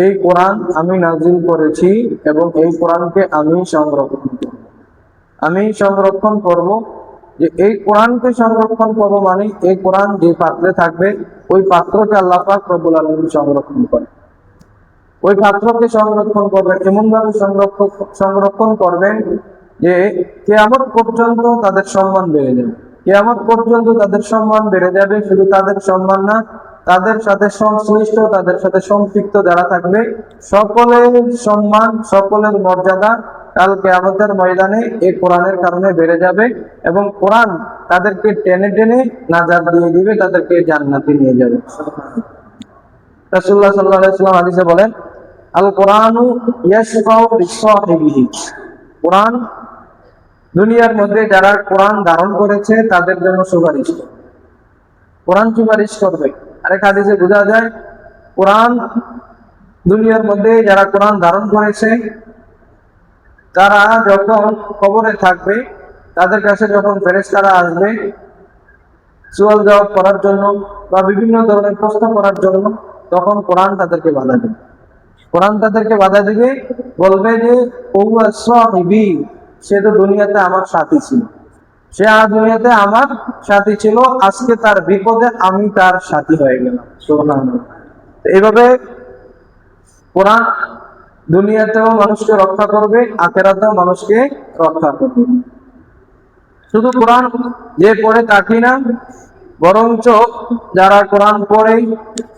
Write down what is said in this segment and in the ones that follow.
এই কোরআন আমি নাজিল করেছি এবং এই কোরআনকে আমি সংরক্ষণ করব। যে এই কোরআনকে সংরক্ষণ করব মানে এই কোরআন যে পাত্রে থাকবে ওই পাত্রকে আল্লাহ পাক রব্বুল আলামিন সংরক্ষণ করে। ওই পাত্রকে সংরক্ষণ করবেন, এমন ভাবে সংরক্ষণ করবেন যে কিয়ামত পর্যন্ত তাদের সম্মান বেড়ে যাবে। কিয়ামত পর্যন্ত তাদের সম্মান বেড়ে যাবে। শুধু তাদের সম্মান না, তাদের সাথে সংশ্লিষ্ট, তাদের সাথে সম্পৃক্ত যারা থাকবে সকলের সম্মান, সকলের মর্যাদা কাল কিয়ামতের ময়দানে এই কোরআনের কারণে বেড়ে যাবে এবং কোরআন তাদেরকে টেনে টেনে নাজাত দিয়ে দিবে, তাদেরকে জান্নাতে নিয়ে যাবে। রাসূলুল্লাহ সাল্লাল্লাহু আলাইহি ওয়াসাল্লাম হাদিসে বলেন, আল কোরআনু ইয়াশফাউ বিসাহিবিহি। কোরআন দুনিয়ার মধ্যে যারা কোরআন ধারণ করেছে তাদের জন্য সুপারিশ করে। কোরআন সুপারিশ করবে। আরেক হাদিসে বোঝা যায় কোরআন দুনিয়ার মধ্যে যারা কোরআন ধারণ করেছে তারা যখন কবরে থাকবে, তাদের কাছে যখন ফেরেশতারা আসবে সওয়াল জবাব করার জন্য বা বিভিন্ন ধরনের প্রশ্ন করার জন্য, তখন কোরআন তাদেরকে বাধা দেবে। কোরআন তাদেরকে বাধা দিবে, বলবে যে ওয়া সাহিবি, সে তো দুনিয়াতে আমার সাথী ছিল, সে দুনিয়াতে আমার সাথী ছিল, আজকে তার বিপদে আমি তার সাথী হয়ে গেলাম। সুবহানাল্লাহ। এইভাবে কোরআন দুনিয়াতেও মানুষকে রক্ষা করবে, আখিরাতেও মানুষকে রক্ষা করবে। শুধু কোরআন যে পড়ে তাকি না, বরঞ্চ যারা কোরআন পড়ে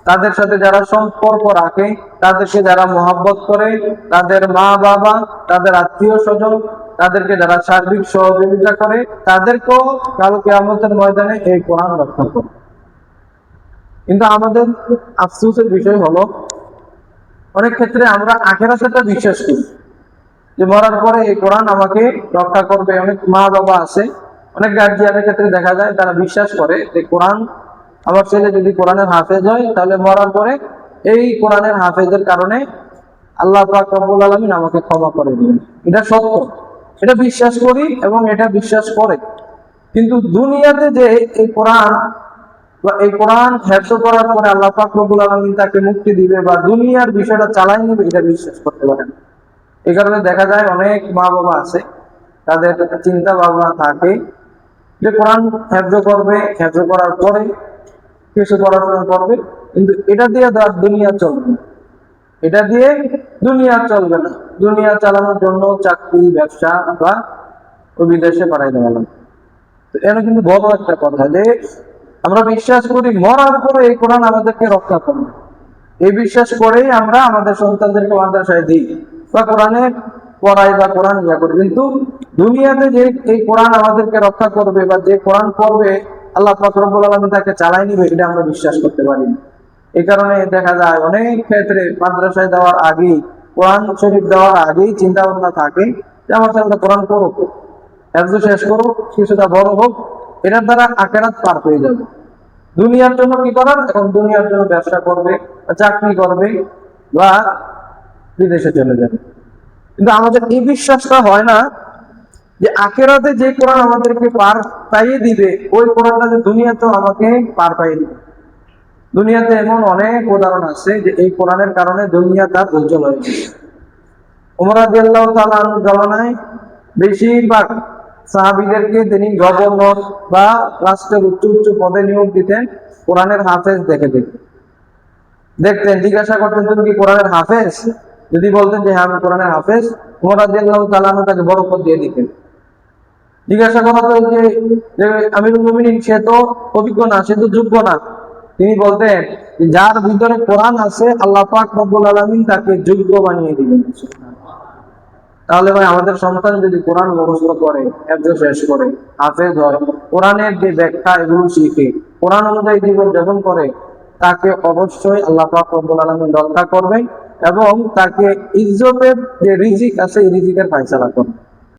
তাদের সাথে যারা সম্পর্ক রাখে, তাদেরকে যারা মহব্বত করে, তাদের মা বাবা, তাদের আত্মীয় স্বজন, তাদেরকে যারা সার্বিক সহযোগিতা করে, তাদেরকেও কাল কিয়ামতের ময়দানে এই কোরআন রক্ষা করে। কিন্তু আমাদের আফসোসের বিষয় হলো অনেক ক্ষেত্রে আমরা আখিরাতে সেটা বিশ্বাস করি যে মরার পরে এই কোরআন আমাকে রক্ষা করবে। অনেক মা বাবা আছে, অনেক গার্জিয়ানের ক্ষেত্রে দেখা যায় তারা বিশ্বাস করে যে কোরআন, আমার ছেলে যদি কোরআনের হাফেজ হয় তাহলে মরার পরে এই কোরআনের হাফেজের কারণে আল্লাহ পাক রব্বুল আলামিন আমাকে ক্ষমা করে দিবেন। এটা সত্য, এটা বিশ্বাস করি এবং এটা বিশ্বাস করে। কিন্তু দুনিয়াতে যে এই কোরআন বা এই কোরআন হেফজ করার পরে আল্লাহ পাক রব্বুল আলামিন তাকে মুক্তি দিবে বা দুনিয়ার বিষয়টা চালাই নেবে, এটা বিশ্বাস করতে পারে না। এই কারণে দেখা যায় অনেক মা বাবা আছে, তাদের চিন্তা ভাবনা থাকে যে কোরআন হেফজ করবে, হেফজ করার পরে কিছু পড়াশোনা করবে, কিন্তু এটা দিয়ে দুনিয়া চলবে না, এটা দিয়ে দুনিয়া চলবে না। দুনিয়া চালানোর জন্য চাকরি, ব্যবসা বা বিদেশে পাঠাই দেওয়া লাগবে। তো এটা কিন্তু বড় একটা কথা যে আমরা বিশ্বাস করি মরার পরে এই কোরআন আমাদেরকে রক্ষা করবে। এই বিশ্বাস করেই আমরা আমাদের সন্তানদেরকে মাদ্রাসায় দিই বা কোরআনে পড়াই বা কোরআন ইয়া করি। কিন্তু দুনিয়াতে যে এই কোরআন আমাদেরকে রক্ষা করবে বা যে কোরআন পড়বে আল্লাহ পাক রব্বুল আলামিন তাকে চালাই নিবে, এটা আমরা বিশ্বাস করতে পারি না। এই কারণে দেখা যায় অনেক ক্ষেত্রে মাদ্রাসায় দেওয়ার আগেই, কোরআন শরীফ দেওয়ার আগেই চিন্তা ভাবনা থাকে যে আমার ছেলেটা কোরআন পড়ুক, হেফজ শেষ করুক, কিছুটা বড় হোক, এটার দ্বারা আখিরাত পার হয়ে যাবে। দুনিয়ার জন্য কি করার, এখন দুনিয়ার জন্য ব্যবসা করবে, চাকরি করবে বা বিদেশে চলে যাবে। কিন্তু আমাদের এই বিশ্বাসটা হয় না যে আখিরাতে যে কোরআন আমাদেরকে পার পাইয়ে দিবে, ওই কোরআনটা যে দুনিয়াতেও আমাকে পার পাইয়ে দিবে। দুনিয়াতে এমন অনেক উদাহরণ আছে যে এই কোরআনের কারণে দুনিয়া তার উজ্জ্বল হয়ে গেছে। ওমর রাদিয়াল্লাহু তাআলা আনহু জামানায় বেশিরভাগ সাহাবীদেরকে তিনি গভর্নর বা রাষ্ট্রের উচ্চ উচ্চ পদে নিয়োগ দিতেন কোরআনের হাফেজ দেখতেন, জিজ্ঞাসা করতেন তুমি কি কোরআনের হাফেজ? যদি বলতেন যে হ্যাঁ আমি কোরআনের হাফেজ, ওমর রাদিয়াল্লাহু তাআলা আনহু তাকে বড় পদ দিয়ে দিতেন। জিজ্ঞাসা করা হতো যে আমিরুল মুমিনিন, সে তো অভিজ্ঞ না, সে তো যোগ্য না। তিনি বলতেন যার ভিতরে কোরআন আছে আল্লাহ পাক রব্বুল আলামিন তাকে যোগ্য বানিয়ে দিবেন। তাহলে ভাই আমাদের সন্তান যদি কোরআন মুখস্থ করে, হেফজ শেষ করে, হাফেজ হয়, কোরআনের যে ব্যাখ্যা এগুলো শিখে কোরআন অনুযায়ী জীবন যাপন করে, তাকে অবশ্যই আল্লাহ পাক রব্বুল আলামিন রক্ষা করবেন এবং তাকে ইজ্জতের যে রিজিক আছে এই রিজিকের ফায়সালা করবেন।